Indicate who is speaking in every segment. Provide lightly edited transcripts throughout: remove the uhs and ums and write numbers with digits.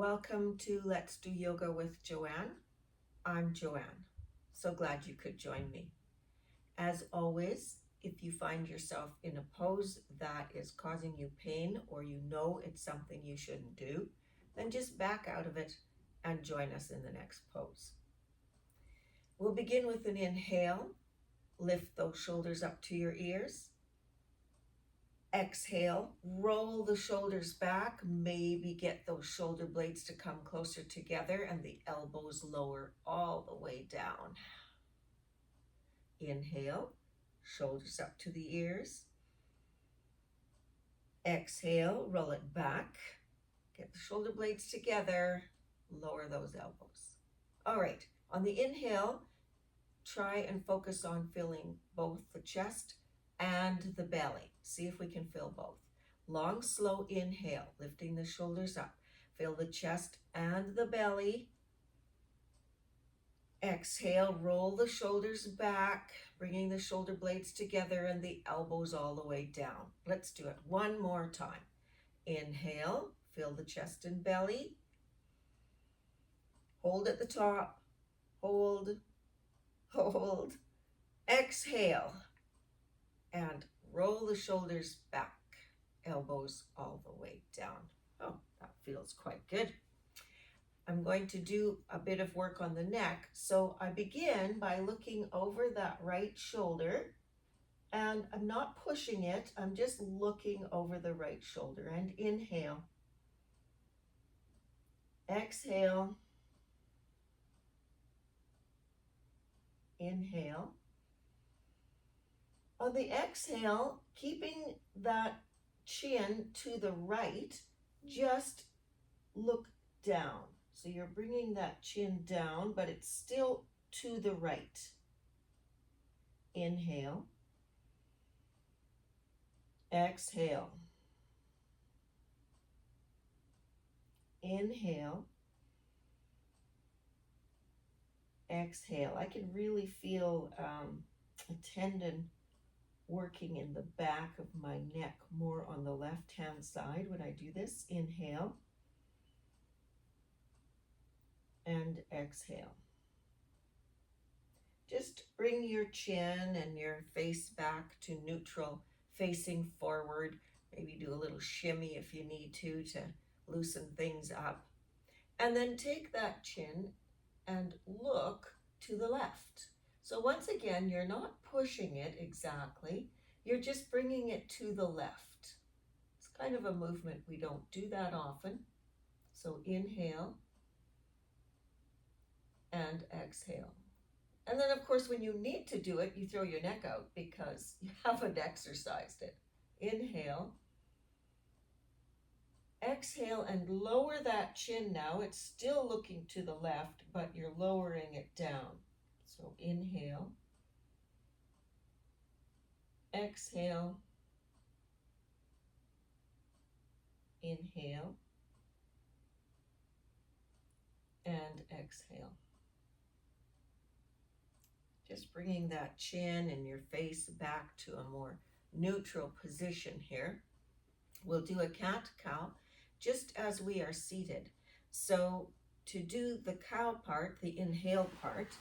Speaker 1: Welcome to Let's Do Yoga with Joanne. I'm Joanne. So glad you could join me. As always, if you find yourself in a pose that is causing you pain or you know it's something you shouldn't do, then just back out of it and join us in the next pose. We'll begin with an inhale. Lift those shoulders up to your ears. Exhale, roll the shoulders back, maybe get those shoulder blades to come closer together and the elbows lower all the way down. Inhale, shoulders up to the ears. Exhale, roll it back, get the shoulder blades together, lower those elbows. All right, on the inhale, try and focus on filling both the chest and the belly. See if we can fill both. Long, slow inhale, lifting the shoulders up. Fill the chest and the belly. Exhale, roll the shoulders back, bringing the shoulder blades together and the elbows all the way down. Let's do it one more time. Inhale, fill the chest and belly. Hold at the top. Hold, hold. Exhale. And roll the shoulders back, elbows all the way down. Oh, that feels quite good. I'm going to do a bit of work on the neck. So I begin by looking over that right shoulder, and I'm not pushing it. I'm just looking over the right shoulder. And inhale. Exhale. Inhale. On the exhale, keeping that chin to the right, just look down. So you're bringing that chin down, but it's still to the right. Inhale. Exhale. Inhale. Exhale. I can really feel a tendon working in the back of my neck, more on the left-hand side when I do this. Inhale and exhale. Just bring your chin and your face back to neutral, facing forward. Maybe do a little shimmy if you need to loosen things up. And then take that chin and look to the left. So once again, you're not pushing it exactly, you're just bringing it to the left. It's kind of a movement, we don't do that often. So inhale and exhale. And then of course, when you need to do it, you throw your neck out because you haven't exercised it. Inhale, exhale, and lower that chin now. It's still looking to the left, but you're lowering it down. So inhale, exhale, inhale, and exhale. Just bringing that chin and your face back to a more neutral position here. We'll do a cat-cow just as we are seated. So to do the cow part, the inhale part,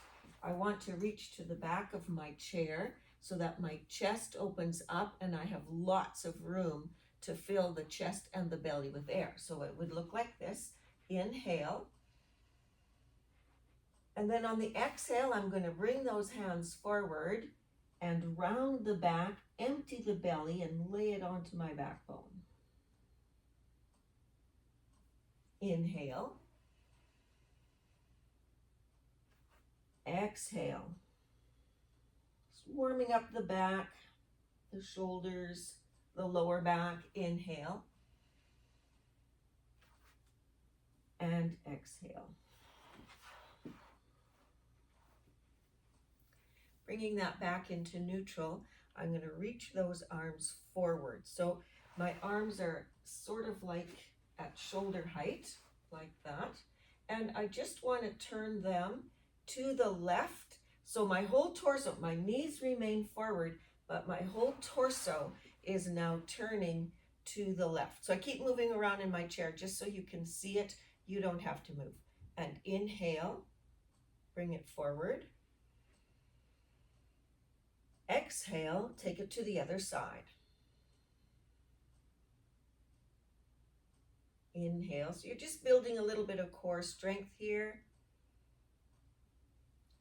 Speaker 1: I want to reach to the back of my chair so that my chest opens up and I have lots of room to fill the chest and the belly with air. So it would look like this. Inhale. And then on the exhale, I'm going to bring those hands forward and round the back, empty the belly, and lay it onto my backbone. Inhale. Exhale. Just warming up the back, the shoulders, the lower back. Inhale. And exhale. Bringing that back into neutral, I'm going to reach those arms forward. So my arms are sort of like at shoulder height, like that. And I just want to turn them to the left. So my whole torso, my knees remain forward, but my whole torso is now turning to the left. So I keep moving around in my chair just so you can see it You don't have to move. And inhale, bring it forward. Exhale, take it to the other side. Inhale, so you're just building a little bit of core strength here.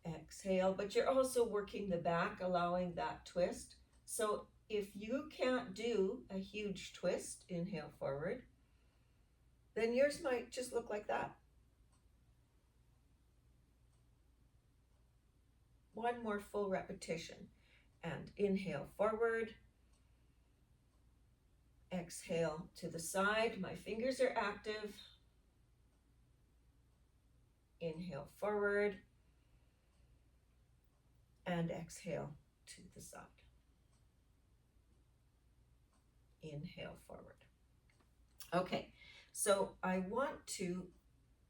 Speaker 1: Exhale, but you're also working the back, allowing that twist. So if you can't do a huge twist, inhale forward, then yours might just look like that. One more full repetition. And inhale forward. Exhale to the side. My fingers are active. Inhale forward. And exhale to the side. Inhale forward. Okay, so I want to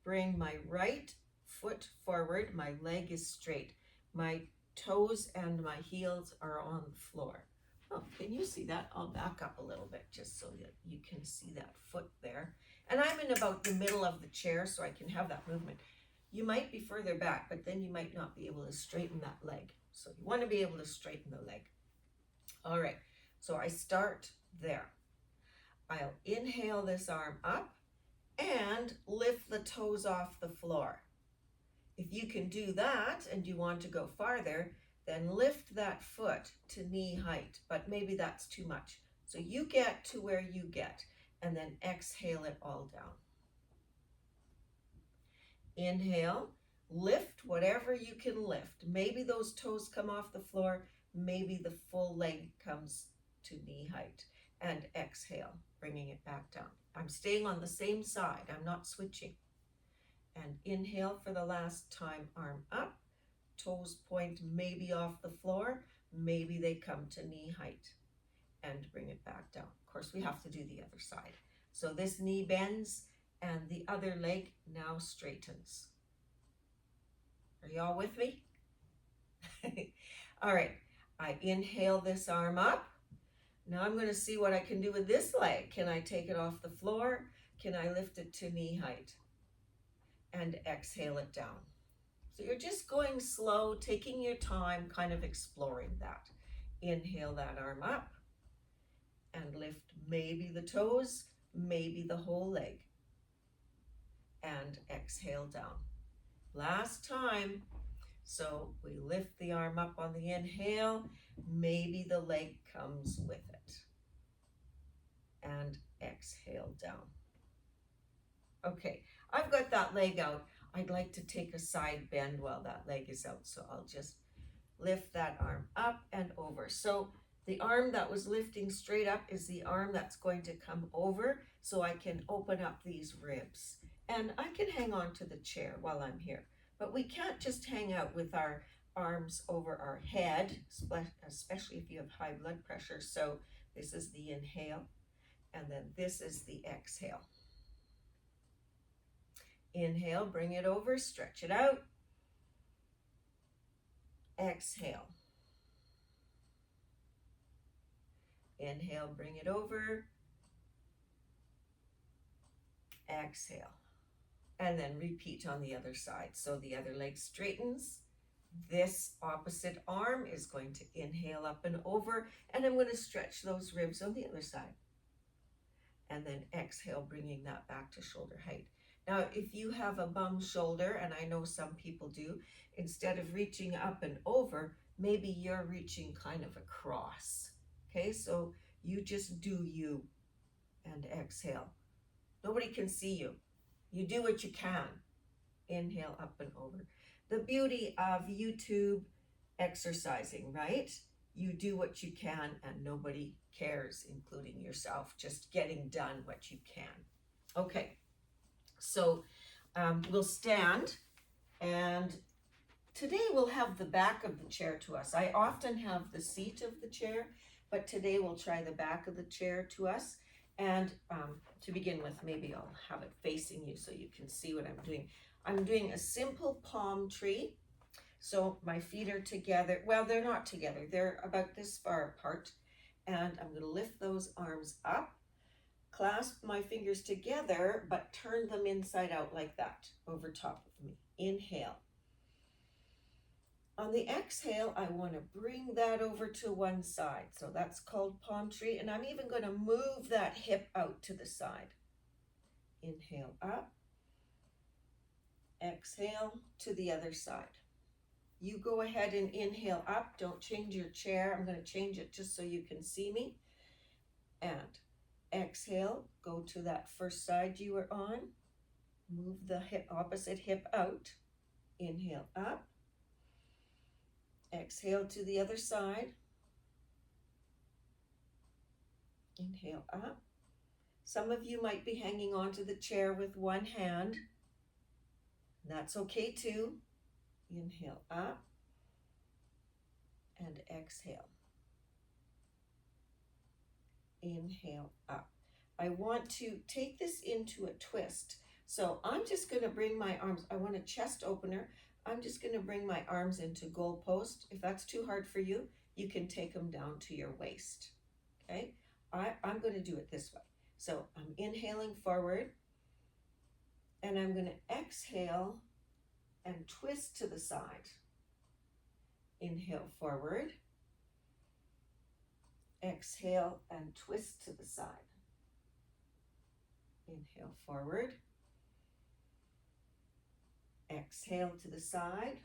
Speaker 1: bring my right foot forward. My leg is straight. My toes and my heels are on the floor. Oh, can you see that? I'll back up a little bit just so that you can see that foot there. And I'm in about the middle of the chair so I can have that movement. You might be further back, but then you might not be able to straighten that leg. So you want to be able to straighten the leg. All right, so I start there. I'll inhale this arm up and lift the toes off the floor. If you can do that and you want to go farther, then lift that foot to knee height, but maybe that's too much. So you get to where you get and then exhale it all down. Inhale, lift whatever you can lift. Maybe those toes come off the floor, maybe the full leg comes to knee height. And exhale, bringing it back down. I'm staying on the same side, I'm not switching. And inhale for the last time, arm up, toes point maybe off the floor, maybe they come to knee height, and bring it back down. Of course, we have to do the other side. So this knee bends and the other leg now straightens. Are you all with me? All right, I inhale this arm up. Now I'm going to see what I can do with this leg. Can I take it off the floor? Can I lift it to knee height? And exhale it down. So you're just going slow, taking your time, kind of exploring that. Inhale that arm up and lift maybe the toes, maybe the whole leg. And exhale down. Last time. So we lift the arm up on the inhale, maybe the leg comes with it. And exhale down. Okay, I've got that leg out. I'd like to take a side bend while that leg is out. So I'll just lift that arm up and over. So the arm that was lifting straight up is the arm that's going to come over so I can open up these ribs. And I can hang on to the chair while I'm here. But we can't just hang out with our arms over our head, especially if you have high blood pressure. So this is the inhale, and then this is the exhale. Inhale, bring it over, stretch it out. Exhale. Inhale, bring it over. Exhale. And then repeat on the other side. So the other leg straightens. This opposite arm is going to inhale up and over, and I'm going to stretch those ribs on the other side. And then exhale, bringing that back to shoulder height. Now, if you have a bum shoulder, and I know some people do, instead of reaching up and over, maybe you're reaching kind of across. Okay, so you just do you and exhale. Nobody can see you. You do what you can. Inhale up and over. The beauty of YouTube exercising, right? You do what you can and nobody cares, including yourself, just getting done what you can. Okay, so we'll stand, and today we'll have the back of the chair to us. I often have the seat of the chair, but today we'll try the back of the chair to us. And to begin with, maybe I'll have it facing you so you can see what I'm doing. I'm doing a simple palm tree. So my feet are together. Well, they're not together. They're about this far apart. And I'm going to lift those arms up. clasp my fingers together, but turn them inside out like that, over top of me. Inhale. On the exhale, I want to bring that over to one side. So that's called palm tree. And I'm even going to move that hip out to the side. Inhale up. Exhale to the other side. You go ahead and inhale up. Don't change your chair. I'm going to change it just so you can see me. And exhale, go to that first side you were on. Move the opposite hip out. Inhale up. Exhale to the other side. Inhale up. Some of you might be hanging onto the chair with one hand. That's okay too. Inhale up and exhale. Inhale up. I want to take this into a twist. So I'm just going to bring my arms. I want a chest opener. I'm just going to bring my arms into goalpost. If that's too hard for you, you can take them down to your waist. Okay? I'm going to do it this way. So I'm inhaling forward, and I'm going to exhale and twist to the side. Inhale forward. Exhale and twist to the side. Inhale forward. Exhale to the side.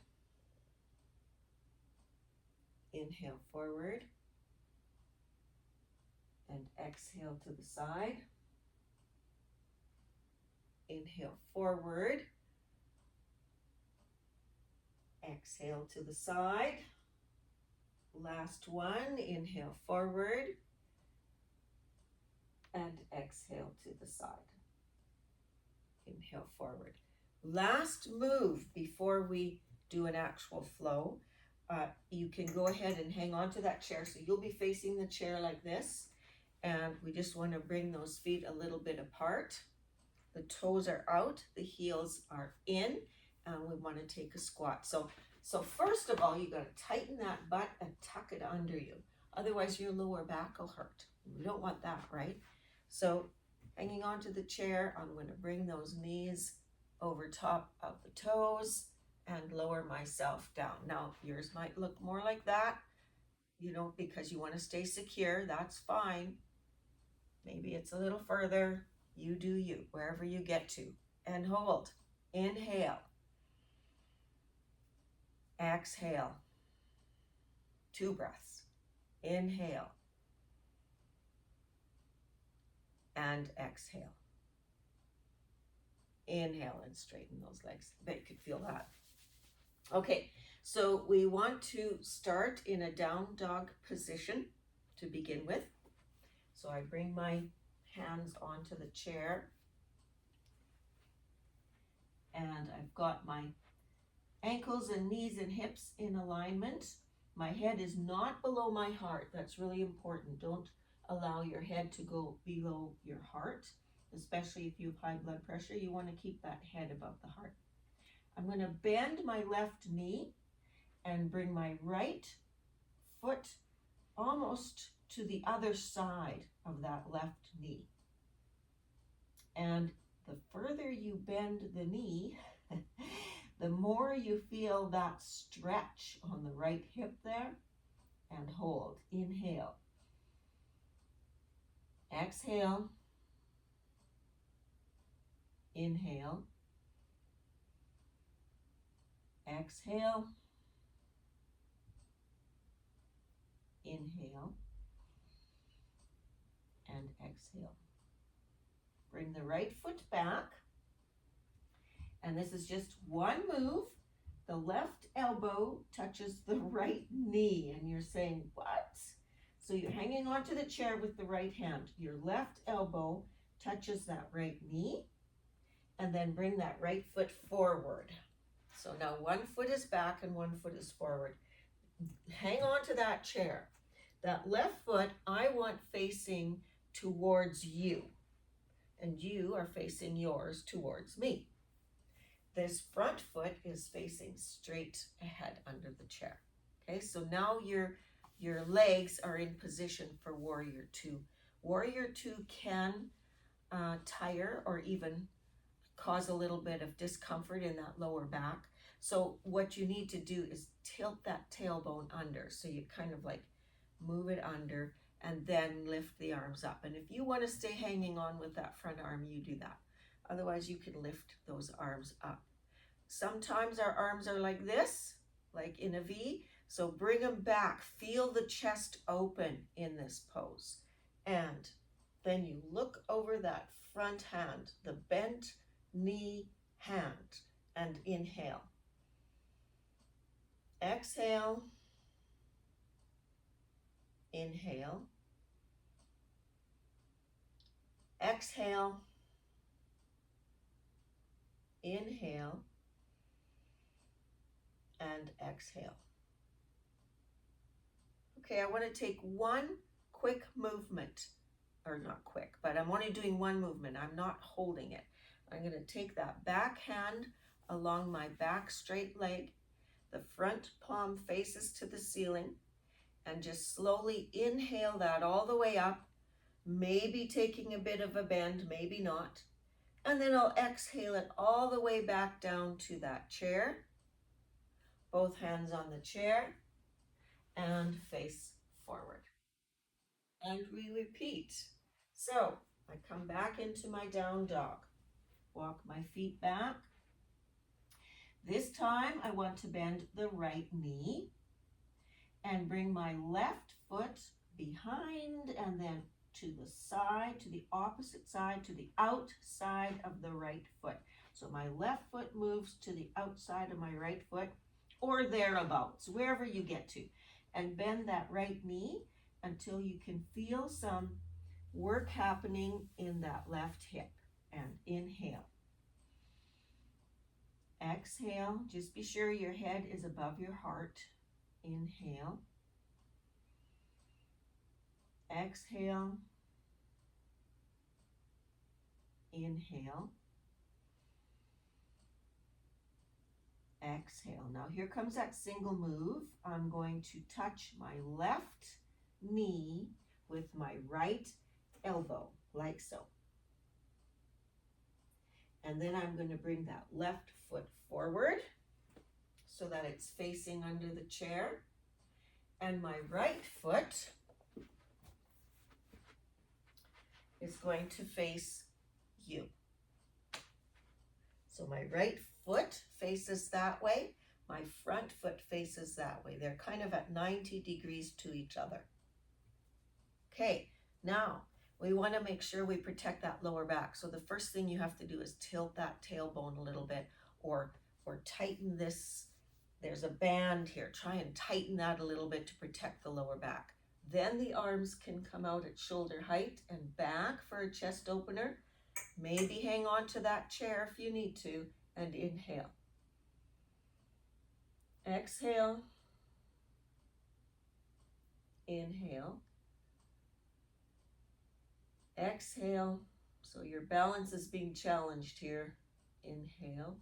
Speaker 1: Inhale forward. And exhale to the side. Inhale forward. Exhale to the side. Last one, inhale forward. And exhale to the side. Inhale forward. Last move before we do an actual flow. You can go ahead and hang on to that chair. So you'll be facing the chair like this. And we just want to bring those feet a little bit apart. The toes are out, the heels are in, and we want to take a squat. So first of all, you got to tighten that butt and tuck it under you. Otherwise, your lower back will hurt. We don't want that, right? So hanging onto the chair, I'm going to bring those knees over top of the toes and lower myself down. Now, yours might look more like that, because you want to stay secure. That's fine. Maybe it's a little further. You do you, wherever you get to. And hold. Inhale. Exhale. 2 breaths. Inhale. And exhale. Inhale and straighten those legs. I bet you could feel that. Okay, so we want to start in a down dog position to begin with. So I bring my hands onto the chair. And I've got my ankles and knees and hips in alignment. My head is not below my heart. That's really important. Don't allow your head to go below your heart, especially if you have high blood pressure. You want to keep that head above the heart. I'm going to bend my left knee and bring my right foot almost to the other side of that left knee. And the further you bend the knee, the more you feel that stretch on the right hip there. And hold. Inhale. Exhale. Inhale. Exhale. Inhale. And exhale. Bring the right foot back. And this is just one move. The left elbow touches the right knee. And you're saying, what? So you're hanging onto the chair with the right hand. Your left elbow touches that right knee. And then bring that right foot forward. So now one foot is back and one foot is forward. Hang on to that chair. That left foot I want facing towards you. And you are facing yours towards me. This front foot is facing straight ahead under the chair. Okay, so now your legs are in position for Warrior 2. Warrior 2 can tire or even cause a little bit of discomfort in that lower back. So what you need to do is tilt that tailbone under. So you kind of like move it under and then lift the arms up. And if you want to stay hanging on with that front arm, you do that. Otherwise, you can lift those arms up. Sometimes our arms are like this, like in a V. So bring them back. Feel the chest open in this pose. And then you look over that front hand, the bent knee hand, and inhale. Exhale. Inhale. Exhale. Inhale. And exhale. Okay, I want to take one quick movement, or not quick, but I'm only doing one movement. I'm not holding it. I'm going to take that back hand along my back straight leg. The front palm faces to the ceiling, and just slowly inhale that all the way up, maybe taking a bit of a bend, maybe not. And then I'll exhale it all the way back down to that chair. Both hands on the chair and face forward. And we repeat. So I come back into my down dog. Walk my feet back. This time I want to bend the right knee and bring my left foot behind and then to the side, to the opposite side, to the outside of the right foot. So my left foot moves to the outside of my right foot, or thereabouts, wherever you get to. And bend that right knee until you can feel some work happening in that left hip. And inhale. Exhale. Just be sure your head is above your heart. Inhale. Exhale. Inhale. Exhale. Now here comes that single move. I'm going to touch my left knee with my right elbow, like so. And then I'm going to bring that left foot forward so that it's facing under the chair. And my right foot is going to face you. So my right foot faces that way. My front foot faces that way. They're kind of at 90 degrees to each other. Okay, now we want to make sure we protect that lower back. So the first thing you have to do is tilt that tailbone a little bit or tighten this. There's a band here. Try and tighten that a little bit to protect the lower back. Then the arms can come out at shoulder height and back for a chest opener. Maybe hang on to that chair if you need to, and inhale. Exhale. Inhale. Exhale. So your balance is being challenged here. Inhale.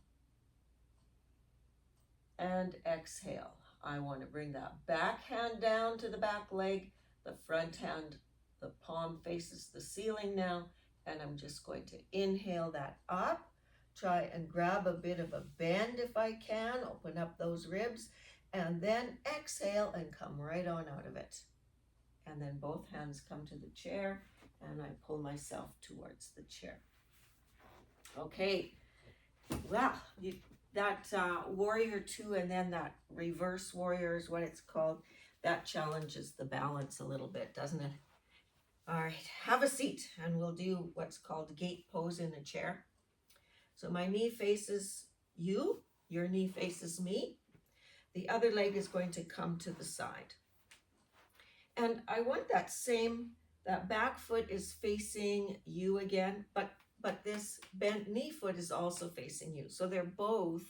Speaker 1: And exhale. I want to bring that back hand down to the back leg. The front hand, the palm faces the ceiling now. And I'm just going to inhale that up. Try and grab a bit of a bend if I can. Open up those ribs. And then exhale and come right on out of it. And then both hands come to the chair. And I pull myself towards the chair. Okay. Well, that warrior two and then that reverse warrior is what it's called. That challenges the balance a little bit, doesn't it? All right, have a seat and we'll do what's called gate pose in a chair. So my knee faces you, your knee faces me. The other leg is going to come to the side. And I want that back foot is facing you again, but this bent knee foot is also facing you. So they're both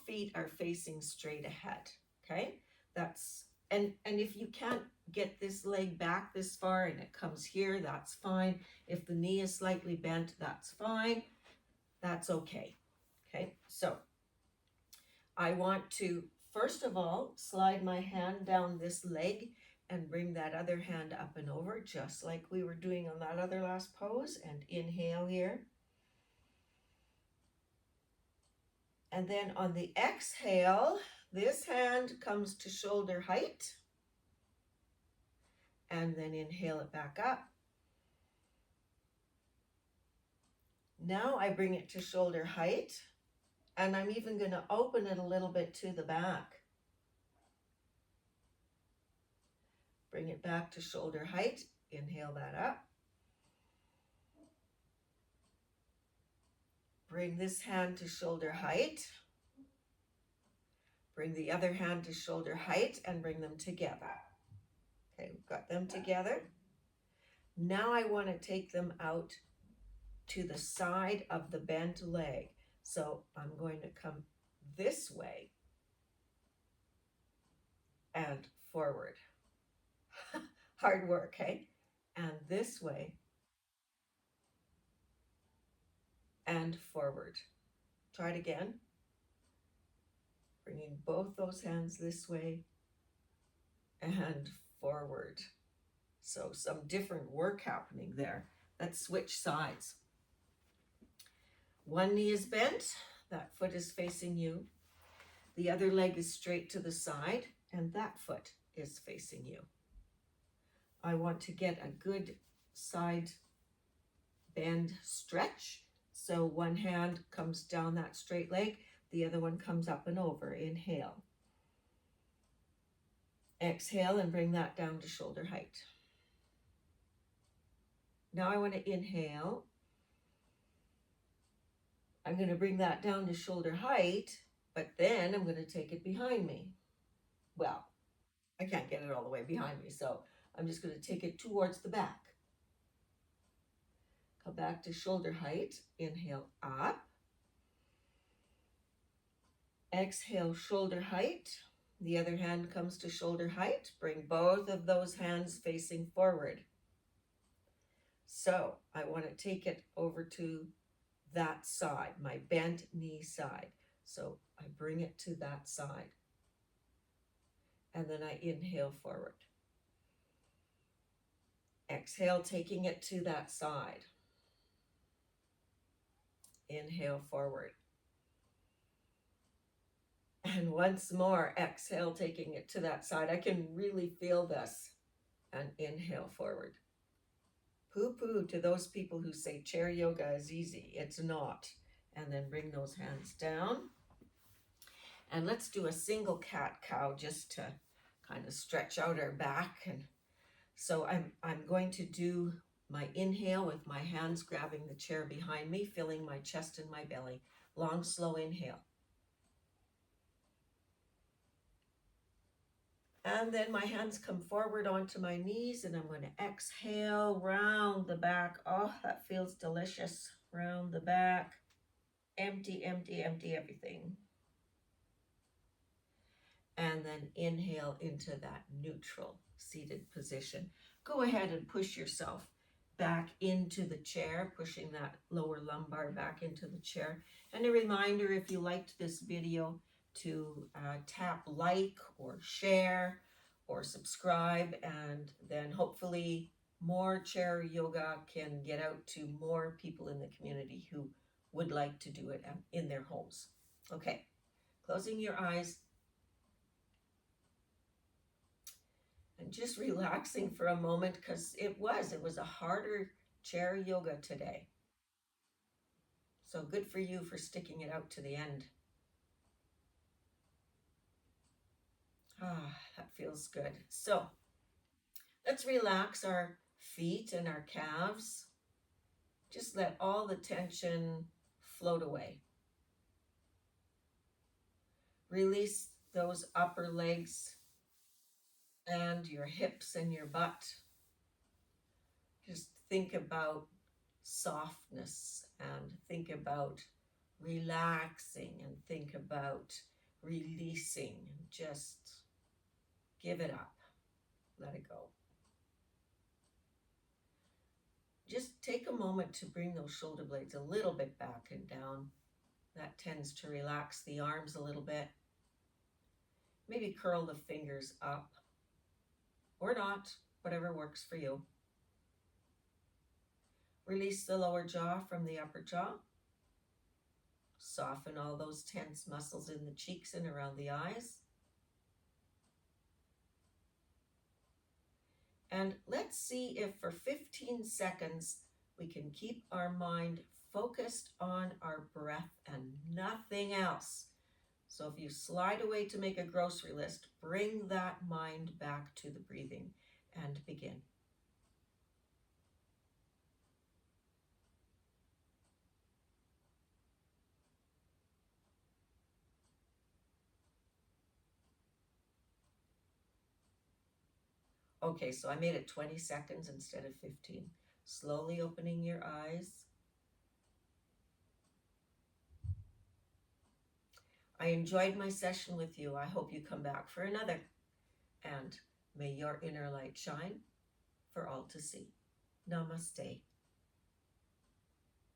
Speaker 1: feet are facing straight ahead, okay? And if you can't get this leg back this far and it comes here, that's fine. If the knee is slightly bent, that's fine. That's okay, okay? So I want to, first of all, slide my hand down this leg and bring that other hand up and over, just like we were doing on that other last pose. And inhale here. And then on the exhale, this hand comes to shoulder height. And then inhale it back up. Now I bring it to shoulder height, and I'm even going to open it a little bit to the back. Bring it back to shoulder height. Inhale that up. Bring this hand to shoulder height. Bring the other hand to shoulder height and bring them together. Okay, we've got them together. Now I want to take them out to the side of the bent leg. So I'm going to come this way and forward. Hard work, hey? And this way and forward. Try it again. Bringing both those hands this way and forward. So some different work happening there. Let's switch sides. One knee is bent, that foot is facing you. The other leg is straight to the side, and that foot is facing you. I want to get a good side bend stretch. So one hand comes down that straight leg, the other one comes up and over. Inhale. Exhale and bring that down to shoulder height. Now I want to inhale. I'm going to bring that down to shoulder height, but then I'm going to take it behind me. Well, I can't get it all the way behind me, so I'm just going to take it towards the back. Come back to shoulder height. Inhale up. Exhale, shoulder height. The other hand comes to shoulder height. Bring both of those hands facing forward. So I want to take it over to that side, my bent knee side. So I bring it to that side. And then I inhale forward. Exhale, taking it to that side. Inhale forward. And once more, exhale, taking it to that side. I can really feel this. And inhale forward. Poo-poo to those people who say chair yoga is easy. It's not. And then bring those hands down. And let's do a single cat-cow just to kind of stretch out our back. And so I'm going to do my inhale with my hands grabbing the chair behind me, filling my chest and my belly. Long, slow inhale. And then my hands come forward onto my knees, and I'm going to exhale, round the back. Oh, that feels delicious. Round the back. Empty, empty, empty everything. And then inhale into that neutral seated position. Go ahead and push yourself back into the chair, pushing that lower lumbar back into the chair. And a reminder, if you liked this video, to tap like or share or subscribe, and then hopefully more chair yoga can get out to more people in the community who would like to do it in their homes. Okay, closing your eyes and just relaxing for a moment, because it was a harder chair yoga today. So good for you for sticking it out to the end. Ah, that feels good. So let's relax our feet and our calves. Just let all the tension float away. Release those upper legs and your hips and your butt. Just think about softness and think about relaxing and think about releasing. Just give it up. Let it go. Just take a moment to bring those shoulder blades a little bit back and down. That tends to relax the arms a little bit. Maybe curl the fingers up or or not, whatever works for you. Release the lower jaw from the upper jaw. Soften all those tense muscles in the cheeks and around the eyes. And let's see if for 15 seconds we can keep our mind focused on our breath and nothing else. So if you slide away to make a grocery list, bring that mind back to the breathing and begin. Okay, so I made it 20 seconds instead of 15. Slowly opening your eyes. I enjoyed my session with you. I hope you come back for another. And may your inner light shine for all to see. Namaste.